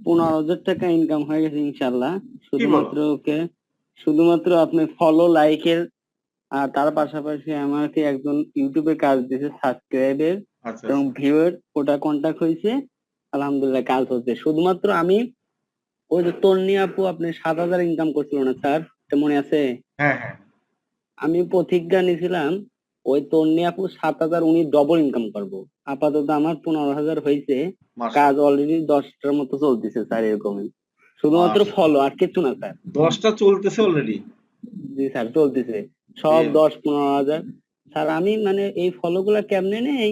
15,000 টাকা ইনকাম হয়ে গেছে ইনশাল্লাহ। শুধুমাত্র আপনি ফলো লাইকের আর তার পাশাপাশি আমাকে একজন ইউটিউবে কাজ দিয়েছে সাবস্ক্রাইবের এবং ভিউয়ার, ওটা কন্টাক্ট হয়েছে। আলহামদুলিল্লাহ কাজ হচ্ছে। শুধুমাত্র আমি ওই যে তন্নি আপু আপনি 7,000 ইনকাম করছিল না স্যার, এটা মনে আছে? হ্যাঁ হ্যাঁ, আমি প্রতিজ্ঞা নিয়েছিলাম ওই তন্নি আপু 7,000 উনি ডবল ইনকাম করবো। আপাতত আমার 15,000 হয়েছে। কাজ অলরেডি 10টার মতো চলতেছে স্যার, এরকমই। শুধুমাত্র ফলো, আর কিছু না স্যার। 10টা চলতেছে অলরেডি? জি স্যার, চলতেছে সব 10-15,000। স্যার আমি মানে এই ফলো গুলা কেমনে নেই,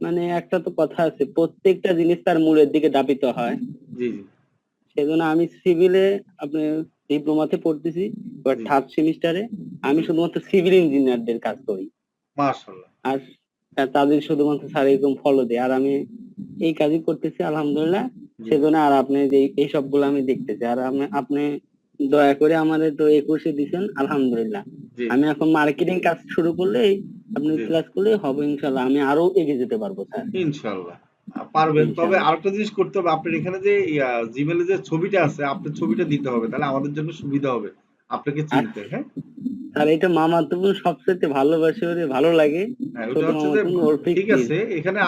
মানে একটা তো কথা আছে, প্রত্যেকটা জিনিস তার মূলের দিকে দাবিত হয়। জি জি। সেজন্য আমি সিভিলে আপনি ডিপ্লোমাতে পড়তেছি, এবার থার্ড সেমিস্টারে। আমি শুধুমাত্র সিভিল ইঞ্জিনিয়ারদের কাজ করি। মাশাআল্লাহ। আর তাদের শুধুমাত্র স্যার এরকম ফলো দেয়, আর আমি এই কাজই করতেছি আলহামদুলিল্লাহ। সেজন্য আর আপনি যে এই সবগুলো আমি দেখতেছি, আর আপনি দয়া করে আমাদের তো 21-এ দিচ্ছেন আলহামদুলিল্লাহ। আমি এখন মার্কেটিং কাজ শুরু করলেই আপনি ক্লাস করলে হবে ইনশাল্লাহ, আমি আরো এগিয়ে যেতে পারবো স্যার। ইনশাআল্লাহ পারবেন। তবে আরেকটা জিনিস করতে হবে, আপনার এখানে যে জিমেলে যে ছবিটা আছে, আপনার ছবিটা দিতে হবে, তাহলে আমাদের জন্য সুবিধা হবে আপনাকে চিনতে। হ্যাঁ আর এটা মামা তুমি সবচেয়ে ভালোবাসে, ওরে ভালো লাগে। ওটা হচ্ছে যে ঠিক আছে, এখানে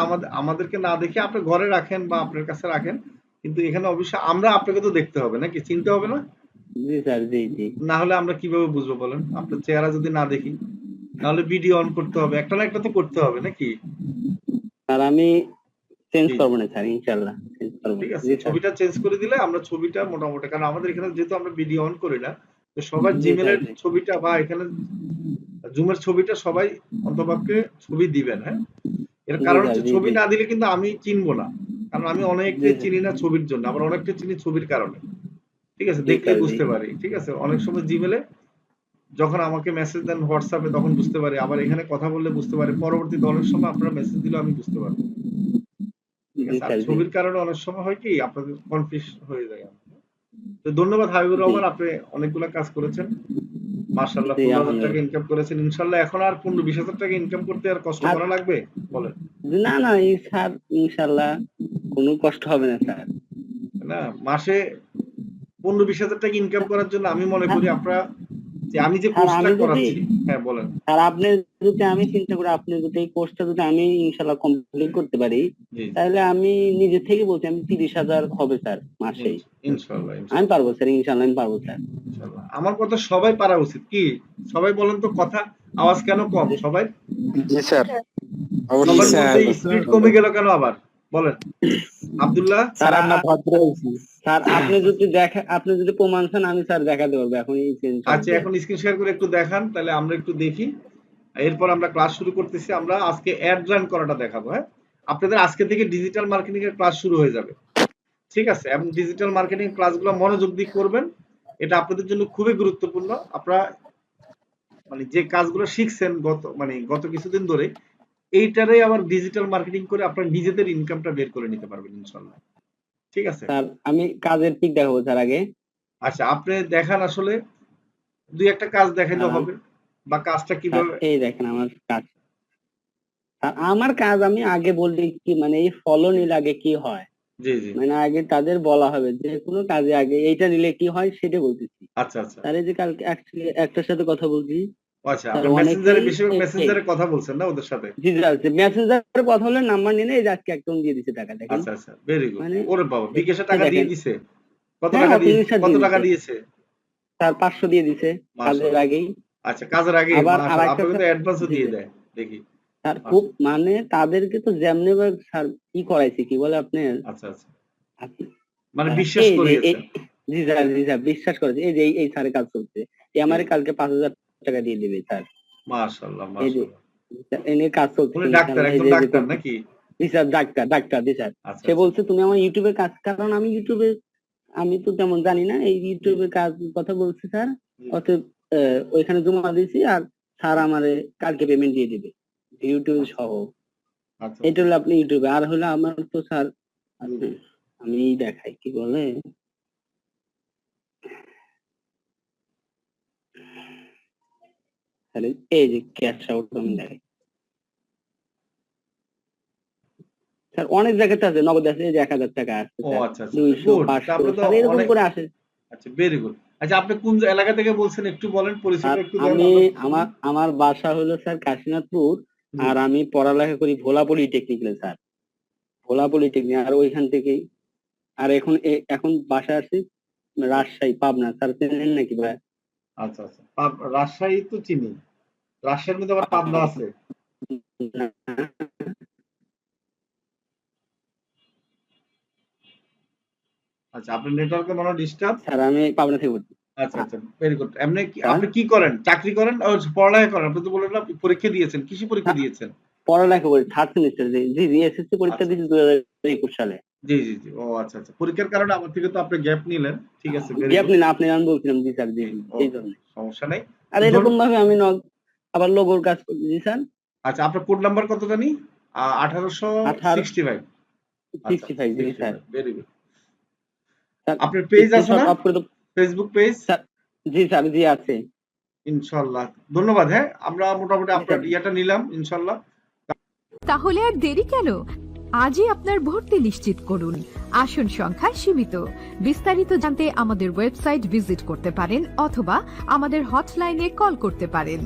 আমাদেরকে না দেখে আপনি ঘরে রাখেন বা আপনার কাছে রাখেন, কিন্তু এখানে অবশ্যই আমরা আপনাকে তো দেখতে হবে নাকি, চিনতে হবে না? জি স্যার, জি জি। না হলে আমরা কিভাবে বুঝবো বলেন, আপনার চেহারা যদি না দেখি? নাহলে ভিডিও অন করতে হবে, একটা না একটা তো করতে হবে নাকি? আর আমি চেঞ্জ করব না স্যার, ইনশাআল্লাহ চেঞ্জ করব। ঠিক আছে, ছবিটা চেঞ্জ করে দিলে আমরা ছবিটা মোটামুটি, কারণ আমাদের এখানে যেহেতু আমরা ভিডিও অন করি না, তো সবার জিমেলের ছবিটা বা এখানে জুমের ছবিটা সবাই অন্তপক্ষে ছবি দিবেন। হ্যাঁ, এর কারণ হচ্ছে ছবি না দিলে কিন্তু আমি চিনবো না, কারণ আমি অনেককে চিনি না ছবির জন্য, আবার অনেককে চিনি ছবির কারণে। ঠিক আছে, দেখলে বুঝতে পারি। ঠিক আছে, অনেক সময় জিমেলে যখন আমাকে মেসেজ দেন হোয়াটসঅ্যাপে তখন বুঝতে পারি, আবার এখানে কথা বললে বুঝতে পারি, পরবর্তীতে অনেক সময় আপনারা মেসেজ দিলে আমি বুঝতে পারবো। ঠিক আছে, আর ছবির কারণে অনেক সময় হয় কি আপনাদের কনফিউজ হয়ে যায়। তো ধন্যবাদ হাবিবুর রহমান, আপনি অনেকগুলো কাজ করেছেন মাশাআল্লাহ। 15,000 টাকা ইনকাম করেছেন ইনশাআল্লাহ। এখন আর 15-20,000 টাকা ইনকাম করতে আর কষ্ট করা লাগবে বলেন? না না স্যার, ইনশাআল্লাহ কোনো কষ্ট হবে না স্যার। না, মাসে 15-20,000 টাকা ইনকাম করার জন্য আমি মনে করি আপনারা, যে আমি যে কোর্সটা করাচ্ছি। হ্যাঁ বলেন। আর আপনি যদি, আমি চিন্তা করি আপনি যদি এই কোর্সটা যদি আমি ইনশাআল্লাহ কমপ্লিট করতে পারি, তাহলে আমি নিজে থেকে বলছি আমি 30,000 হবে স্যার মাসে। ইনশাআল্লাহ আমি পারবো স্যার, ইনশাআল্লাহ আমি পারবো স্যার। ইনশাআল্লাহ আমার কথা সবাই পারা উচিত। কি সবাই বলেন তো, কথা আওয়াজ কেন কম সবাই? জি স্যার, সবার মধ্যে স্পিড কমে গেল কেন আবার বলেন? আব্দুল্লাহ স্যার আমরা ভদ্র হইছি স্যার, আপনি যদি প্রমাণ চান আমি স্যার দেখাতে পারবো এখন। আচ্ছা, এখন স্ক্রিন শেয়ার করে একটু দেখান, তাহলে আমরা একটু দেখি। এরপর আমরা ক্লাস শুরু করতেছি। আমরা আজকে অ্যাড রান করাটা দেখাবো। হ্যাঁ, আপনাদের আজকে থেকে ডিজিটাল মার্কেটিং এর ক্লাস শুরু হয়ে যাবে। ঠিক আছে, এবং ডিজিটাল মার্কেটিং ক্লাসগুলো মনোযোগ দিয়ে করবেন, এটা আপনাদের জন্য খুবই গুরুত্বপূর্ণ। আপনারা মানে যে কাজগুলো শিখছেন গত কিছুদিন ধরে, এইটারে আবার ডিজিটাল মার্কেটিং করে আপনার নিজেদের ইনকামটা বের করে নিতে পারবেন ইনশাআল্লাহ। ঠিক আছে স্যার, আমি কাজের পিক দেখাবো স্যার আগে। আচ্ছা, আপনি দেখান, আসলে দুই একটা কাজ দেখাইলে হবে, বা কাজটা কিভাবে। এই দেখেন আমার কাজ। আমার কাজ আমি আগে বলি কি, মানে এই ফলো নিলে আগে কি হয়, জি জি, মানে আগে তাদের বলা হবে যে কোনো কাজে আগে এইটা নিলে কি হয় সেটা বলতেছি। আচ্ছা আচ্ছা, তার এই যে কালকে একটার সাথে কথা বলছি। আচ্ছা, আপনি মেসেঞ্জারে বেশিরভাগ মেসেঞ্জারে কথা বলছেন না ওদের সাথে? জি জি, মেসেঞ্জারে কথা হলে নাম্বার নিয়ে এই যে আজকে একদম দিয়ে দিছে টাকা। দেখেন আচ্ছা আচ্ছা, ভেরি গুড। মানে ওরে বাবা, বিকাশে টাকা দিয়ে দিছে? কত হ্যাঁ, টাকা দিয়েছে? কত দিয়ে টাকা দিছে দিয়েছে? স্যার, 500 দিয়ে দিছে কাজের আগেই। আচ্ছা, কাজের আগে আবার মাশাআল্লাহ, আপনাকে তো অ্যাডভান্সও দিয়ে দেয় দেখি। স্যার খুব মানে তাদেরকে তো যেমনি ভাবে স্যার কি করাইছে কি বলে আপনি। আচ্ছা আচ্ছা, মানে বিশ্বাস এই যে করিয়েছেন? জি স্যার, জি স্যার বিশ্বাস করেছে। এই যে এই স্যারের কাজ করছে, আমারে কালকে 5,000 টাকা দিয়ে দিবে স্যার। মাশাআল্লাহ এই যে মাশাআল্লাহ, এনে কাজ করছে উনি ডাক্তার, একজন ডাক্তার নাকি? জি স্যার, ডাক্তার জি স্যার। সে বলছে তুমি আমার ইউটিউবে কাজ, কারণ আমি ইউটিউবে আমি তো তেমন জানি না, এই ইউটিউবে কাজ কথা বলছি স্যার। অতএব ওইখানে জমা দিয়েছি, আর স্যার আমারে কালকে পেমেন্ট দিয়ে দিবে ইউটিউব সহ। এটা হলো আপনি ইউটিউবে, আর হলো আমার তো স্যার আমি দেখাই কি বলে, এই যে ক্যাশ আউট আমি দেখাই স্যার অনেক জায়গাতে আছে, নগদ আছে, এই যে 1000 টাকা আসছে ও স্যার, আচ্ছা আচ্ছা 200 গুড। 500 তারপরে তো স্যার এরকম অনেক, করে আসে। আচ্ছা ভেরি গুড। আচ্ছা আপনি কোন এলাকা থেকে বলছেন একটু বলেন, আর পরিচয়টা একটু দেন আমি আমরা। আমার বাসা হলো স্যার কাশীনাথপুর, জি আর আমি পড়ালেখা করি ভোলা পলিটেকনিক্যালে স্যার, ভোলা পলিটেকনিক, আর ওইখান থেকেই, আর এখন বাসা আছি রাজশাহী পাবনা, স্যার চেনেন নাকি ভাই? আচ্ছা আচ্ছা রাজশাহী তো চিনি, রাজশাহীর মধ্যে আবার পাবনা আছে। আচ্ছা আপনার নেটওয়ার্কে মনে হয় ডিস্টার্ব। স্যার আমি পাবনা থেকে বলছি। আচ্ছা আচ্ছা ভেরি গুড। এমনি স্যার আপনি কি করেন, চাকরি করেন, ও পড়ালেখা করেন? আপনি তো বললেন না পরীক্ষা দিয়েছেন, কিসে পরীক্ষা দিয়েছেন? পড়ালেখা করি, থার্ড সেমিস্টার, জি জি জি, এসএসসি পরীক্ষা আচ্ছা দিয়েছি 2021 সালে। জি জি জি, ও আচ্ছা আচ্ছা, পরীক্ষার কারণে আমার থেকে তো আপনি গ্যাপ নিলেন, ঠিক আছে ভেরি গ্যাপ গুড। নিন, আপনি আমি বলছিলাম, জি স্যার, জি জি, এই ওকে, জন্য। সমস্যা নাই। আর তো ধরুন, এরকম ভাবে আমি আবার লোগোর কাজ করি, জি স্যার। আচ্ছা আপনার কোড নাম্বার কত জানি? 18 1865। আচ্ছা 65, জি স্যার। 65 very good. স্যার আপনার পেজ আছে স্ক্রিনশট না, অফ করে তো ফেসবুক পেজ? স্যার, জি স্যার, জি আছে। ইনশাল্লাহ, ধন্যবাদ। হ্যাঁ আমরা মোটামুটি জি আপনার স্যার। ইয়াটা নিলাম ইনশাল্লাহ। তাহলে আর দেরি কেন? আজই আপনার ভর্তি নিশ্চিত করুন। আসন সংখ্যা সীমিত। বিস্তারিত জানতে আমাদের ওয়েবসাইট ভিজিট করতে পারেন অথবা আমাদের হটলাইনে কল করতে পারেন।